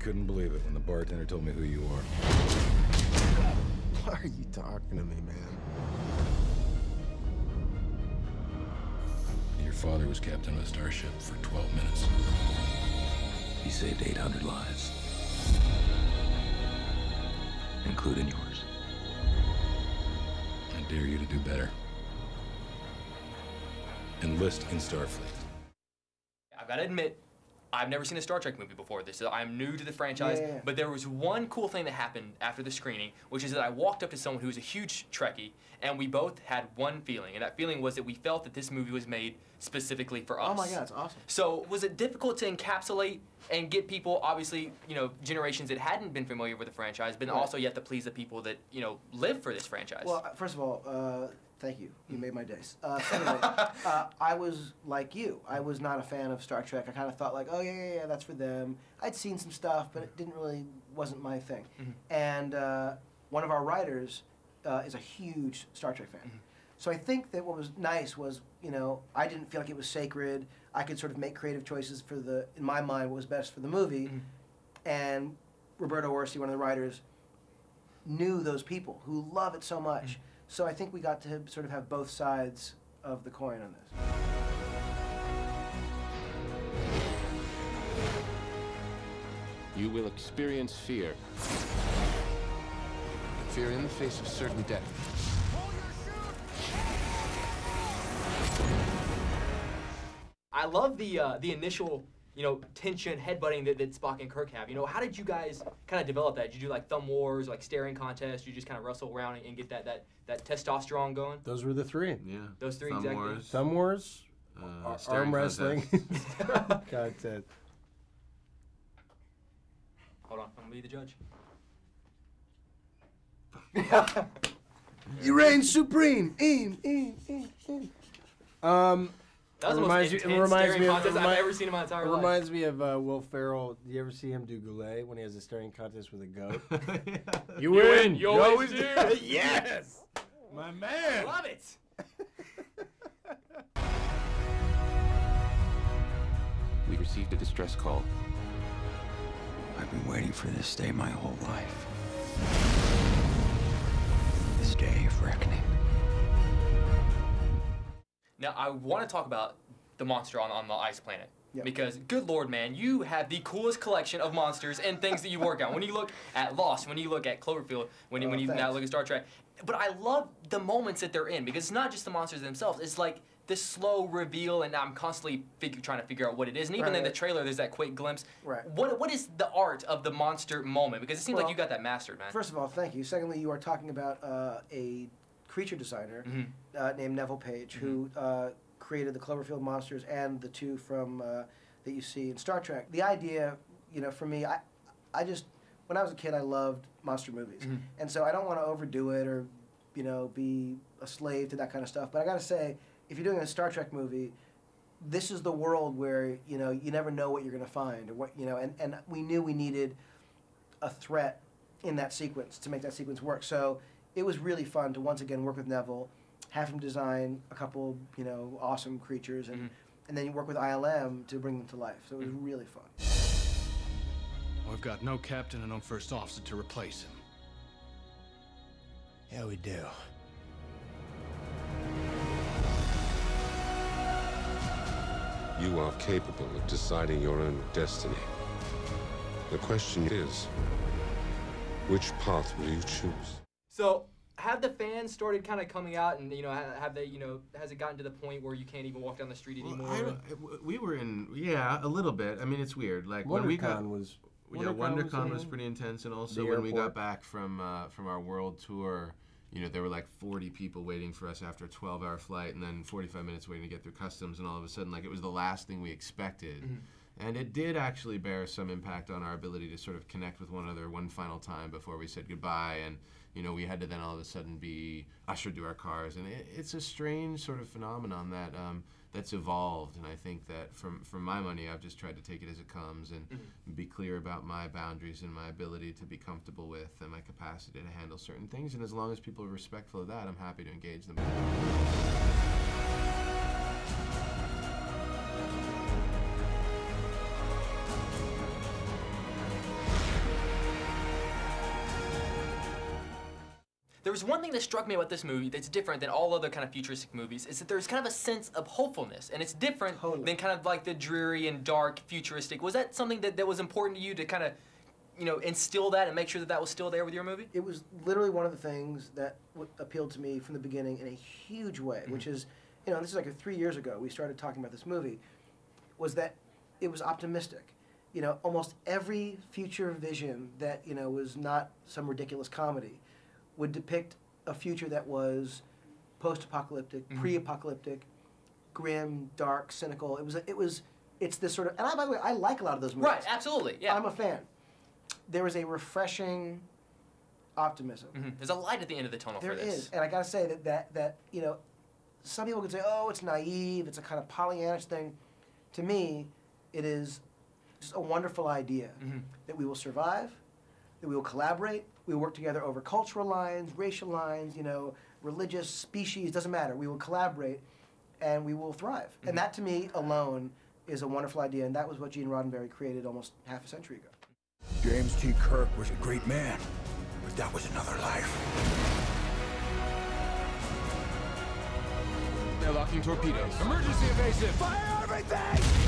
couldn't believe it when the bartender told me who you are. Why are you talking to me, man? Your father was captain of a starship for 12 minutes. He saved 800 lives, including yours. I dare you to do better. Enlist in Starfleet. I've got to admit, I've never seen a Star Trek movie before this, so I'm new to the franchise. Yeah. But there was one cool thing that happened after the screening, which is that I walked up to someone who was a huge Trekkie, and we both had one feeling, and that feeling was that we felt that this movie was made specifically for us. Oh my God, it's awesome. So was it difficult to encapsulate and get people, obviously, you know, generations that hadn't been familiar with the franchise, but also yet to please the people that, you know, live for this franchise? Well, first of all, thank you. You made my days. Secondly, I was like you. I was not a fan of Star Trek. I kind of thought like, oh yeah, that's for them. I'd seen some stuff, but it wasn't my thing. And one of our writers is a huge Star Trek fan. So I think that what was nice was, you know, I didn't feel like it was sacred. I could sort of make creative choices for in my mind, what was best for the movie. And Roberto Orsi, one of the writers, knew those people who love it so much. So I think we got to sort of have both sides of the coin on this. You will experience fear. Fear in the face of certain death. I love the initial, you know, tension, headbutting that Spock and Kirk have. You know, how did you guys kind of develop that? Did you do like thumb wars, like staring contests? Did you just kind of wrestle around and get that testosterone going? Those were the three. Yeah. Those three, Thumb exactly. wars. Thumb wars, arm wrestling, contests. content. Hold on, I'm gonna be the judge. You reign supreme. That was the most intense staring contest I've ever seen in my entire life. It reminds me of Will Ferrell. Do you ever see him do Goulet when he has a staring contest with a goat? You win. You always do. Yes. My man. Love it. We received a distress call. I've been waiting for this day my whole life. This day of reckoning. Now, I want to talk about the monster on the ice planet. Yep. Because, good Lord, man, you have the coolest collection of monsters and things that you work on. When you look at Lost, when you look at Cloverfield, when you now look at Star Trek. But I love the moments that they're in, because it's not just the monsters themselves. It's like this slow reveal, and I'm constantly trying to figure out what it is. And even in the trailer, there's that quick glimpse. Right. What is the art of the monster moment? Because it seems like you got that mastered, man. First of all, thank you. Secondly, you are talking about a creature designer named Neville Page, who created the Cloverfield monsters and the two from that you see in Star Trek. The idea, you know, for me, I just, when I was a kid, I loved monster movies. And so I don't want to overdo it or, you know, be a slave to that kind of stuff. But I got to say, if you're doing a Star Trek movie, this is the world where, you know, you never know what you're going to find, or what, you know, and we knew we needed a threat in that sequence to make that sequence work. So it was really fun to once again work with Neville, have him design a couple, you know, awesome creatures, and then you work with ILM to bring them to life. So it was really fun. We've got no captain and no first officer to replace him. Yeah, we do. You are capable of deciding your own destiny. The question is, which path will you choose? So, have the fans started kind of coming out, and, you know, have they, you know, has it gotten to the point where you can't even walk down the street anymore? We were in, yeah, a little bit. I mean, it's weird. Like WonderCon was. WonderCon was pretty intense, and also when we got back from our world tour, you know, there were like 40 people waiting for us after a 12-hour flight, and then 45 minutes waiting to get through customs, and all of a sudden, like, it was the last thing we expected. And it did actually bear some impact on our ability to sort of connect with one another one final time before we said goodbye. And, you know, we had to then all of a sudden be ushered to our cars. And it's a strange sort of phenomenon that that's evolved. And I think that from my money, I've just tried to take it as it comes and be clear about my boundaries and my ability to be comfortable with and my capacity to handle certain things. And as long as people are respectful of that, I'm happy to engage them. There was one thing that struck me about this movie that's different than all other kind of futuristic movies, is that there's kind of a sense of hopefulness, and it's different than kind of like the dreary and dark futuristic. Was that something that was important to you to kind of, you know, instill that and make sure that that was still there with your movie? It was literally one of the things that appealed to me from the beginning in a huge way, which is, you know, this is like 3 years ago we started talking about this movie, was that it was optimistic. You know, almost every future vision that, you know, was not some ridiculous comedy would depict a future that was post-apocalyptic, pre-apocalyptic, grim, dark, cynical. It's this sort of, and by the way, I like a lot of those movies. Right, absolutely, yeah. I'm a fan. There is a refreshing optimism. There's a light at the end of the tunnel for this. There is, and I gotta say that you know, some people could say, oh, it's naive, it's a kind of Pollyannish thing. To me, it is just a wonderful idea that we will survive, that we will collaborate, we will work together over cultural lines, racial lines, you know, religious, species, doesn't matter. We will collaborate, and we will thrive. And that, to me, alone, is a wonderful idea, and that was what Gene Roddenberry created almost half a century ago. James T. Kirk was a great man, but that was another life. They're locking torpedoes. Emergency evasive! Fire everything!